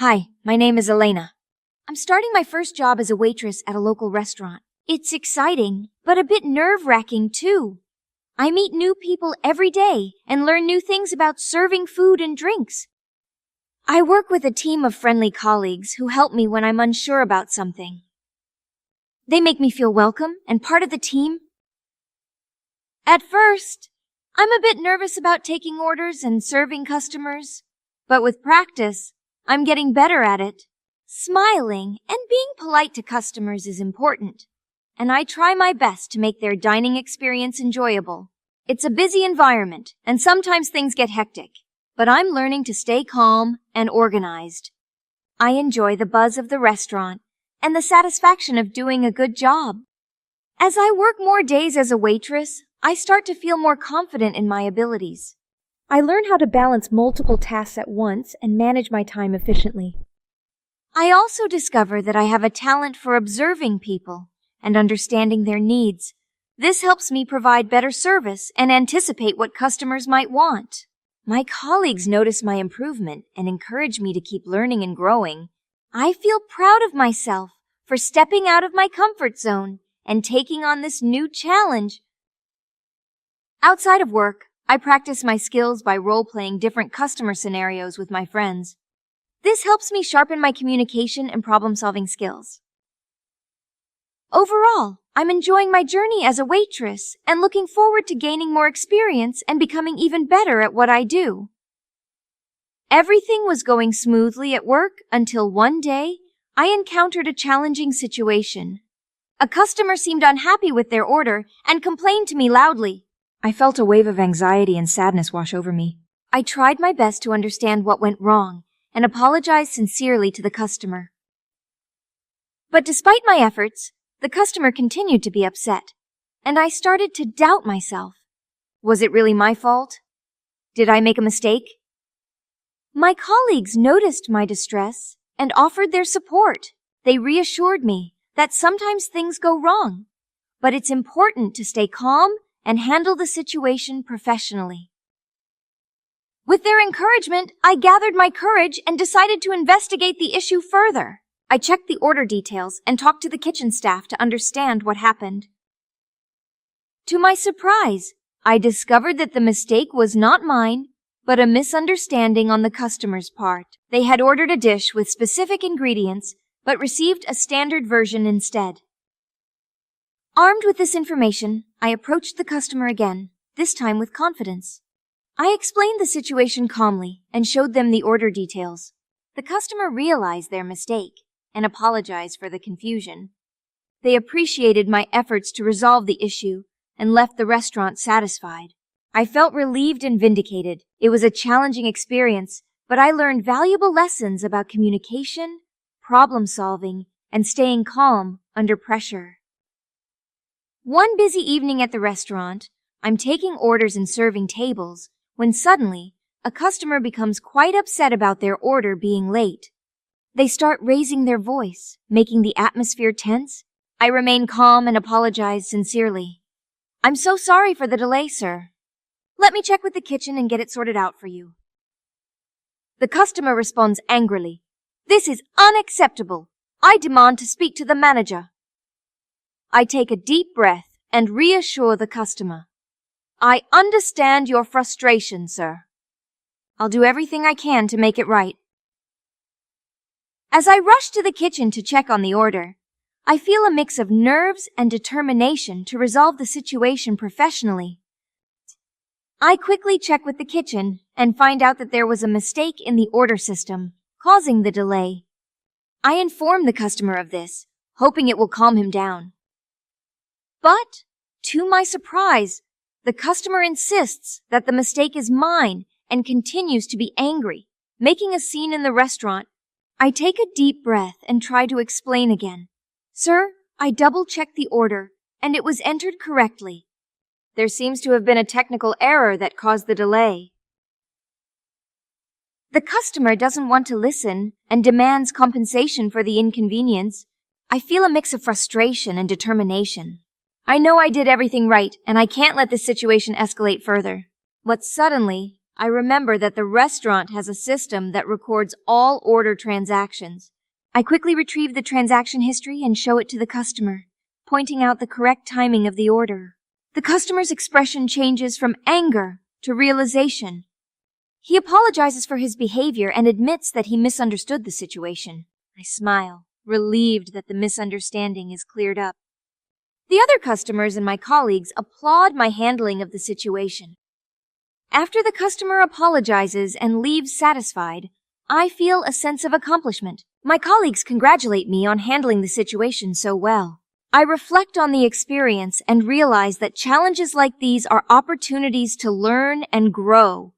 Hi, my name is Elena. I'm starting my first job as a waitress at a local restaurant. It's exciting, but a bit nerve-wracking too. I meet new people every day and learn new things about serving food and drinks. I work with a team of friendly colleagues who help me when I'm unsure about something. They make me feel welcome and part of the team. At first, I'm a bit nervous about taking orders and serving customers, but with practice, I'm getting better at it. Smiling and being polite to customers is important, and I try my best to make their dining experience enjoyable. It's a busy environment, and sometimes things get hectic, but I'm learning to stay calm and organized. I enjoy the buzz of the restaurant and the satisfaction of doing a good job. As I work more days as a waitress, I start to feel more confident in my abilities. I learn how to balance multiple tasks at once and manage my time efficiently. I also discover that I have a talent for observing people and understanding their needs. This helps me provide better service and anticipate what customers might want. My colleagues notice my improvement and encourage me to keep learning and growing. I feel proud of myself for stepping out of my comfort zone and taking on this new challenge. Outside of work, I practice my skills by role-playing different customer scenarios with my friends. This helps me sharpen my communication and problem-solving skills. Overall, I'm enjoying my journey as a waitress and looking forward to gaining more experience and becoming even better at what I do. Everything was going smoothly at work until one day, I encountered a challenging situation. A customer seemed unhappy with their order and complained to me loudly. I felt a wave of anxiety and sadness wash over me. I tried my best to understand what went wrong and apologized sincerely to the customer. But despite my efforts, the customer continued to be upset, and I started to doubt myself. Was it really my fault? Did I make a mistake? My colleagues noticed my distress and offered their support. They reassured me that sometimes things go wrong, but it's important to stay calm and handle the situation professionally. With their encouragement, I gathered my courage and decided to investigate the issue further. I checked the order details and talked to the kitchen staff to understand what happened. To my surprise, I discovered that the mistake was not mine, but a misunderstanding on the customer's part. They had ordered a dish with specific ingredients, but received a standard version instead. Armed with this information, I approached the customer again, this time with confidence. I explained the situation calmly and showed them the order details. The customer realized their mistake and apologized for the confusion. They appreciated my efforts to resolve the issue and left the restaurant satisfied. I felt relieved and vindicated. It was a challenging experience, but I learned valuable lessons about communication, problem solving, and staying calm under pressure. One busy evening at the restaurant, I'm taking orders and serving tables when suddenly a customer becomes quite upset about their order being late. They start raising their voice, making the atmosphere tense. I remain calm and apologize sincerely. I'm so sorry for the delay, sir. Let me check with the kitchen and get it sorted out for you. The customer responds angrily. This is unacceptable. I demand to speak to the manager. I take a deep breath and reassure the customer. I understand your frustration, sir. I'll do everything I can to make it right. As I rush to the kitchen to check on the order, I feel a mix of nerves and determination to resolve the situation professionally. I quickly check with the kitchen and find out that there was a mistake in the order system, causing the delay. I inform the customer of this, hoping it will calm him down. But, to my surprise, the customer insists that the mistake is mine and continues to be angry, making a scene in the restaurant. I take a deep breath and try to explain again. Sir, I double-checked the order, and it was entered correctly. There seems to have been a technical error that caused the delay. The customer doesn't want to listen and demands compensation for the inconvenience. I feel a mix of frustration and determination. I know I did everything right, and I can't let this situation escalate further. But suddenly, I remember that the restaurant has a system that records all order transactions. I quickly retrieve the transaction history and show it to the customer, pointing out the correct timing of the order. The customer's expression changes from anger to realization. He apologizes for his behavior and admits that he misunderstood the situation. I smile, relieved that the misunderstanding is cleared up. The other customers and my colleagues applaud my handling of the situation. After the customer apologizes and leaves satisfied, I feel a sense of accomplishment. My colleagues congratulate me on handling the situation so well. I reflect on the experience and realize that challenges like these are opportunities to learn and grow.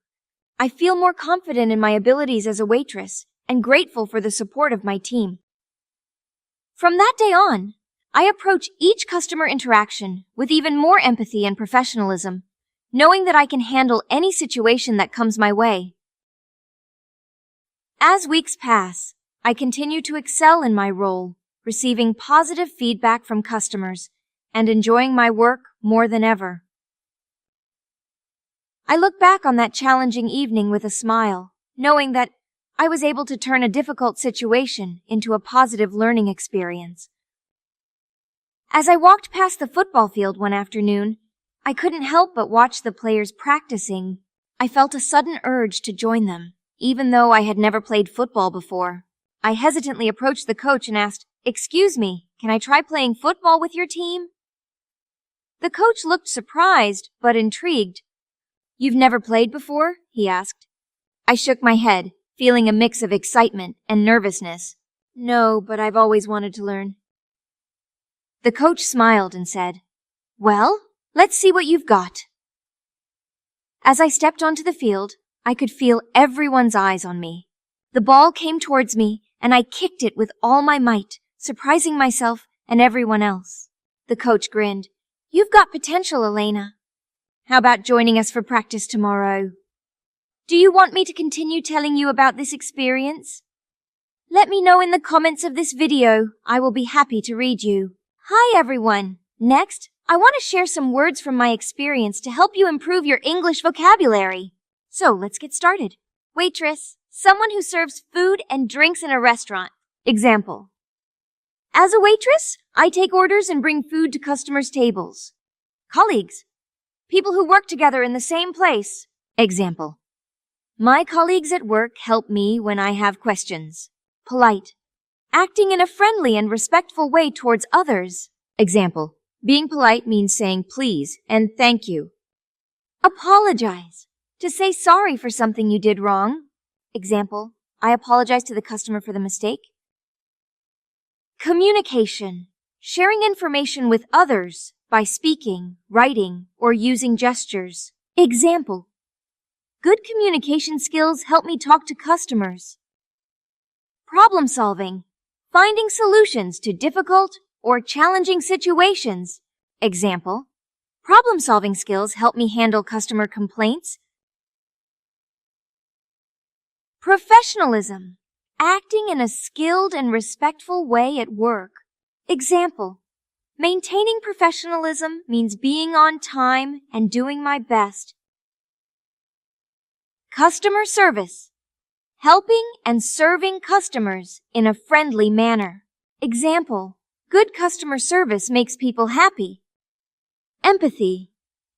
I feel more confident in my abilities as a waitress and grateful for the support of my team. From that day on, I approach each customer interaction with even more empathy and professionalism, knowing that I can handle any situation that comes my way. As weeks pass, I continue to excel in my role, receiving positive feedback from customers and enjoying my work more than ever. I look back on that challenging evening with a smile, knowing that I was able to turn a difficult situation into a positive learning experience. As I walked past the football field one afternoon, I couldn't help but watch the players practicing. I felt a sudden urge to join them, even though I had never played football before. I hesitantly approached the coach and asked, "Excuse me, can I try playing football with your team?" The coach looked surprised, but intrigued. "You've never played before?" he asked. I shook my head, feeling a mix of excitement and nervousness. "No, but I've always wanted to learn." The coach smiled and said, "Well, let's see what you've got." As I stepped onto the field, I could feel everyone's eyes on me. The ball came towards me, and I kicked it with all my might, surprising myself and everyone else. The coach grinned. "You've got potential, Elena. How about joining us for practice tomorrow? Do you want me to continue telling you about this experience? Let me know in the comments of this video. I will be happy to read you. Hi everyone. Next, I want to share some words from my experience to help you improve your English vocabulary. So let's get started. Waitress, someone who serves food and drinks in a restaurant. Example. As a waitress, I take orders and bring food to customers' tables. Colleagues. People who work together in the same place. Example. My colleagues at work help me when I have questions. Polite. Acting in a friendly and respectful way towards others. Example. Being polite means saying please and thank you. Apologize. To say sorry for something you did wrong. Example. I apologize to the customer for the mistake. Communication. Sharing information with others by speaking, writing, or using gestures. Example. Good communication skills help me talk to customers. Problem solving. Finding solutions to difficult or challenging situations. Example. Problem solving skills help me handle customer complaints. Professionalism. Acting in a skilled and respectful way at work. Example. Maintaining professionalism means being on time and doing my best. Customer service. Helping and serving customers in a friendly manner. Example. Good customer service makes people happy. Empathy.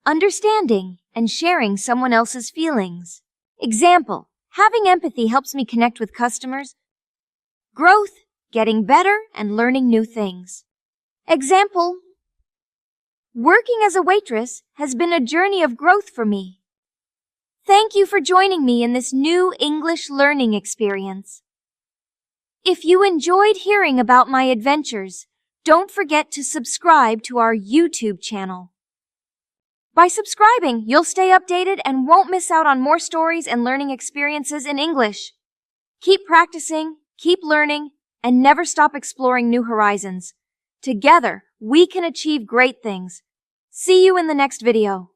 Understanding and sharing someone else's feelings. Example. Having empathy helps me connect with customers. Growth. Getting better and learning new things. Example. Working as a waitress has been a journey of growth for me. Thank you for joining me in this new English learning experience. If you enjoyed hearing about my adventures, don't forget to subscribe to our YouTube channel. By subscribing, you'll stay updated and won't miss out on more stories and learning experiences in English. Keep practicing, keep learning, and never stop exploring new horizons. Together, we can achieve great things. See you in the next video.